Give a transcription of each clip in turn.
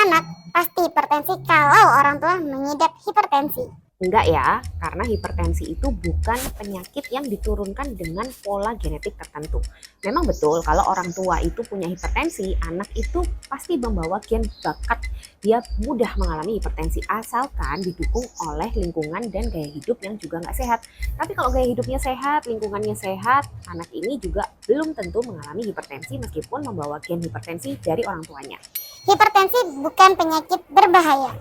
anak pasti hipertensi kalau orang tua mengidap hipertensi. Enggak ya, karena hipertensi itu bukan penyakit yang diturunkan dengan pola genetik tertentu. Memang betul kalau orang tua itu punya hipertensi, anak itu pasti membawa gen bakat dia mudah mengalami hipertensi asalkan didukung oleh lingkungan dan gaya hidup yang juga nggak sehat. Tapi kalau gaya hidupnya sehat, lingkungannya sehat, anak ini juga belum tentu mengalami hipertensi meskipun membawa gen hipertensi dari orang tuanya. Hipertensi bukan penyakit berbahaya.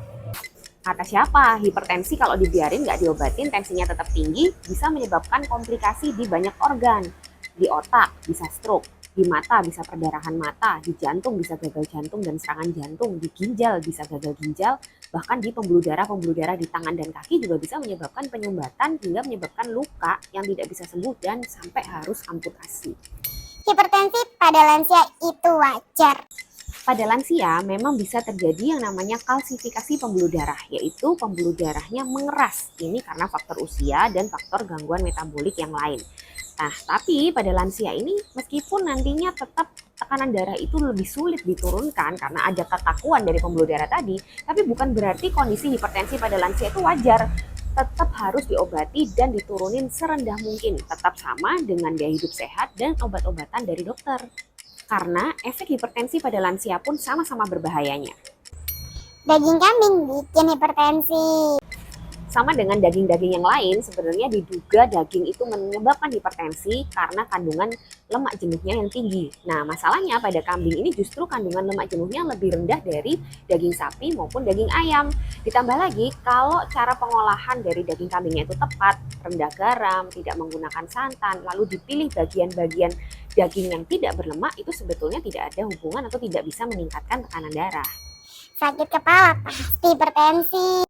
Kata siapa? Hipertensi kalau dibiarin nggak diobatin, tensinya tetap tinggi, bisa menyebabkan komplikasi di banyak organ. Di otak bisa stroke, di mata bisa perdarahan mata, di jantung bisa gagal jantung dan serangan jantung, di ginjal bisa gagal ginjal, bahkan di pembuluh darah di tangan dan kaki juga bisa menyebabkan penyumbatan hingga menyebabkan luka yang tidak bisa sembuh dan sampai harus amputasi. Hipertensi pada lansia itu wajar. Pada lansia memang bisa terjadi yang namanya kalsifikasi pembuluh darah, yaitu pembuluh darahnya mengeras. Ini karena faktor usia dan faktor gangguan metabolik yang lain. Nah, tapi pada lansia ini meskipun nantinya tetap tekanan darah itu lebih sulit diturunkan karena ada kekakuan dari pembuluh darah tadi, tapi bukan berarti kondisi hipertensi pada lansia itu wajar. Tetap harus diobati dan diturunin serendah mungkin, tetap sama dengan gaya hidup sehat dan obat-obatan dari dokter. Karena efek hipertensi pada lansia pun sama-sama berbahayanya. Daging kambing bikin hipertensi. Sama dengan daging-daging yang lain, sebenarnya diduga daging itu menyebabkan hipertensi karena kandungan lemak jenuhnya yang tinggi. Nah, masalahnya pada kambing ini justru kandungan lemak jenuhnya lebih rendah dari daging sapi maupun daging ayam. Ditambah lagi, kalau cara pengolahan dari daging kambingnya itu tepat, rendah garam, tidak menggunakan santan, lalu dipilih bagian-bagian daging yang tidak berlemak, itu sebetulnya tidak ada hubungan atau tidak bisa meningkatkan tekanan darah. Sakit kepala pasti hipertensi.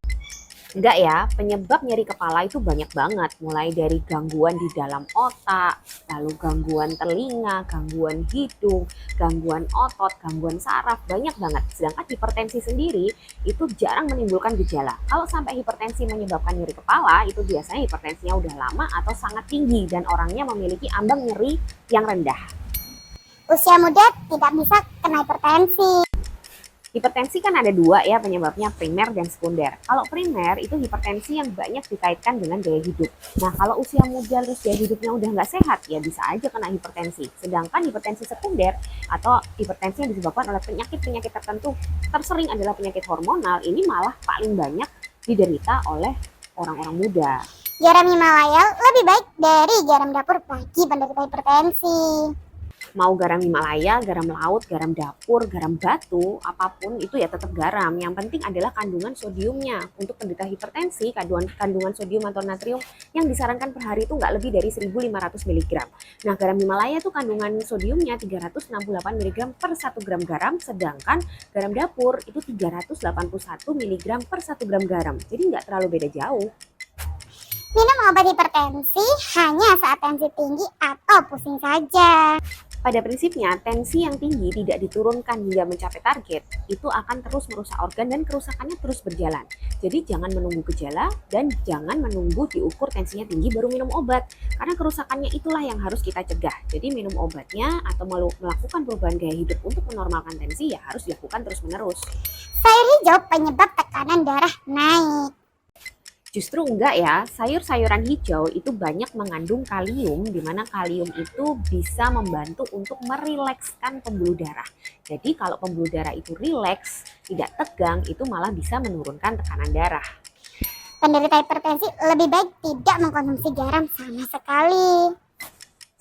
Enggak ya, penyebab nyeri kepala itu banyak banget. Mulai dari gangguan di dalam otak, lalu gangguan telinga, gangguan hidung, gangguan otot, gangguan saraf, banyak banget. Sedangkan hipertensi sendiri itu jarang menimbulkan gejala. Kalau sampai hipertensi menyebabkan nyeri kepala, itu biasanya hipertensinya udah lama atau sangat tinggi dan orangnya memiliki ambang nyeri yang rendah. Usia muda tidak bisa kena hipertensi. Hipertensi kan ada dua ya penyebabnya, primer dan sekunder. Kalau primer itu hipertensi yang banyak dikaitkan dengan gaya hidup. Nah, kalau usia muda terus gaya hidupnya udah nggak sehat, ya bisa aja kena hipertensi. Sedangkan hipertensi sekunder atau hipertensi yang disebabkan oleh penyakit-penyakit tertentu, tersering adalah penyakit hormonal, ini malah paling banyak diderita oleh orang-orang muda. Garam Himalaya lebih baik dari garam dapur bagi penderita hipertensi. Mau garam Himalaya, garam laut, garam dapur, garam batu, apapun itu ya tetap garam. Yang penting adalah kandungan sodiumnya. Untuk penderita hipertensi, kandungan sodium atau natrium yang disarankan per hari itu nggak lebih dari 1.500 mg. Nah, garam Himalaya itu kandungan sodiumnya 368 mg per 1 gram garam, sedangkan garam dapur itu 381 mg per 1 gram garam. Jadi nggak terlalu beda jauh. Minum obat hipertensi hanya saat tensi tinggi atau pusing saja. Pada prinsipnya, tensi yang tinggi tidak diturunkan hingga mencapai target, itu akan terus merusak organ dan kerusakannya terus berjalan. Jadi jangan menunggu gejala dan jangan menunggu diukur tensinya tinggi baru minum obat. Karena kerusakannya itulah yang harus kita cegah. Jadi minum obatnya atau melakukan perubahan gaya hidup untuk menormalkan tensi ya harus dilakukan terus-menerus. Sayur hijau penyebab tekanan darah naik. Justru enggak ya, sayur-sayuran hijau itu banyak mengandung kalium, di mana kalium itu bisa membantu untuk merilekskan pembuluh darah. Jadi kalau pembuluh darah itu rileks, tidak tegang, itu malah bisa menurunkan tekanan darah. Penderita hipertensi lebih baik tidak mengkonsumsi garam sama sekali.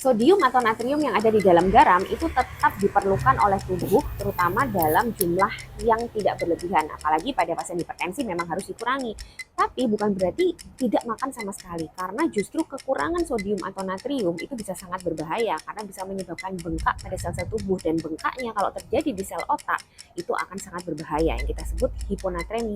Sodium atau natrium yang ada di dalam garam itu tetap diperlukan oleh tubuh, terutama dalam jumlah yang tidak berlebihan. Apalagi pada pasien hipertensi memang harus dikurangi. Tapi bukan berarti tidak makan sama sekali, karena justru kekurangan sodium atau natrium itu bisa sangat berbahaya, karena bisa menyebabkan bengkak pada sel-sel tubuh. Dan bengkaknya kalau terjadi di sel otak, itu akan sangat berbahaya, yang kita sebut hiponatremi.